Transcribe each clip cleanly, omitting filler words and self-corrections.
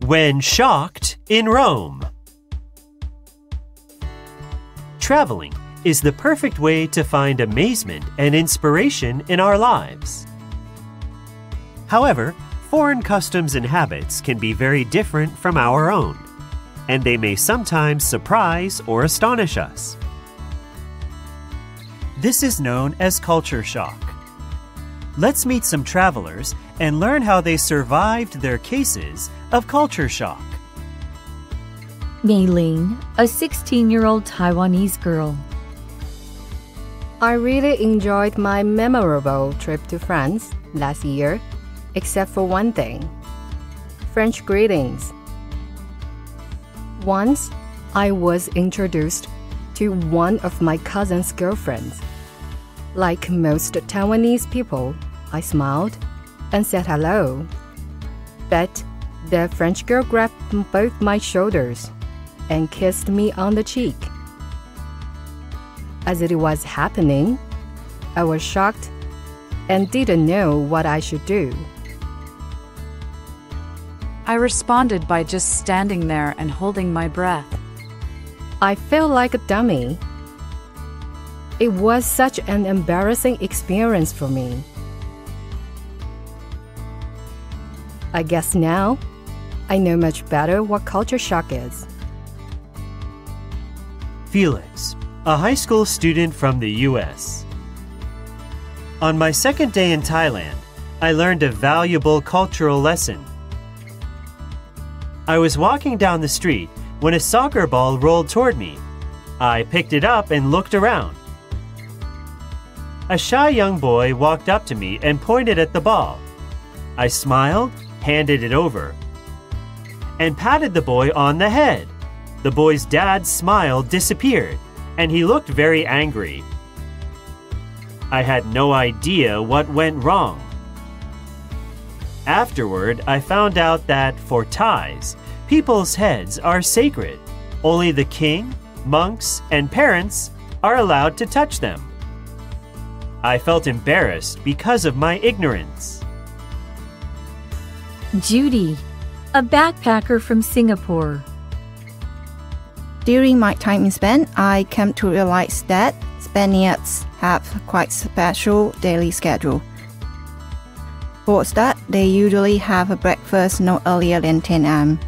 When shocked in Rome. Traveling is the perfect way to find amazement and inspiration in our lives. However, foreign customs and habits can be very different from our own, and they may sometimes surprise or astonish us. This is known as culture shock. Let's meet some travelers and learn how they survived their cases of culture shock. Mei Ling, a 16-year-old Taiwanese girl. I really enjoyed my memorable trip to France last year, except for one thing: French greetings. Once, I was introduced to one of my cousin's girlfriends. Like most Taiwanese people, I smiled and said hello. But the French girl grabbed both my shoulders and kissed me on the cheek. As it was happening, I was shocked and didn't know what I should do. I responded by just standing there and holding my breath. I felt like a dummy. It was such an embarrassing experience for me. I guess now I know much better what culture shock is. Felix, a high school student from the US. On my second day in Thailand, I learned a valuable cultural lesson. I was walking down the street when a soccer ball rolled toward me. I picked it up and looked around. A shy young boy walked up to me and pointed at the ball. I smiled, handed it over, and patted the boy on the head. The boy's dad's smile disappeared, and he looked very angry. I had no idea what went wrong. Afterward, I found out that for Thais, people's heads are sacred. Only the king, monks, and parents are allowed to touch them. I felt embarrassed because of my ignorance. Judy, a backpacker from Singapore. During my time in Spain, I came to realize that Spaniards have quite special daily schedule. For a start, they usually have a breakfast no earlier than 10 a.m.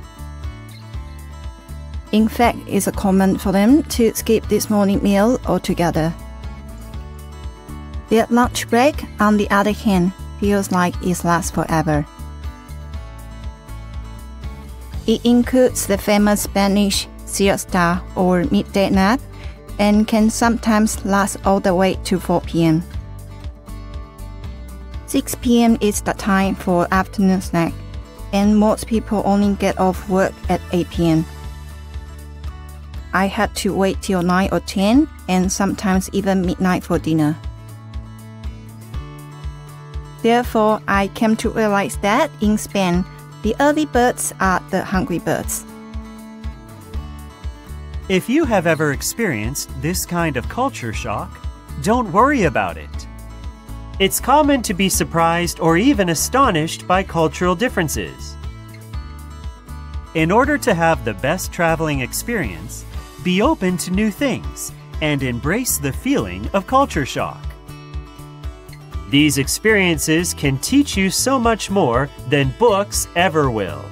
In fact, it's common for them to skip this morning meal altogether. Their lunch break, on the other hand, feels like it lasts forever. It includes the famous Spanish siesta or midday nap and can sometimes last all the way to 4 p.m. 6 p.m. is the time for afternoon snack, and most people only get off work at 8 p.m. I had to wait till 9 or 10 and sometimes even midnight for dinner. Therefore, I came to realize that in Spain, the early birds are the hungry birds. If you have ever experienced this kind of culture shock, don't worry about it. It's common to be surprised or even astonished by cultural differences. In order to have the best traveling experience, be open to new things and embrace the feeling of culture shock. These experiences can teach you so much more than books ever will.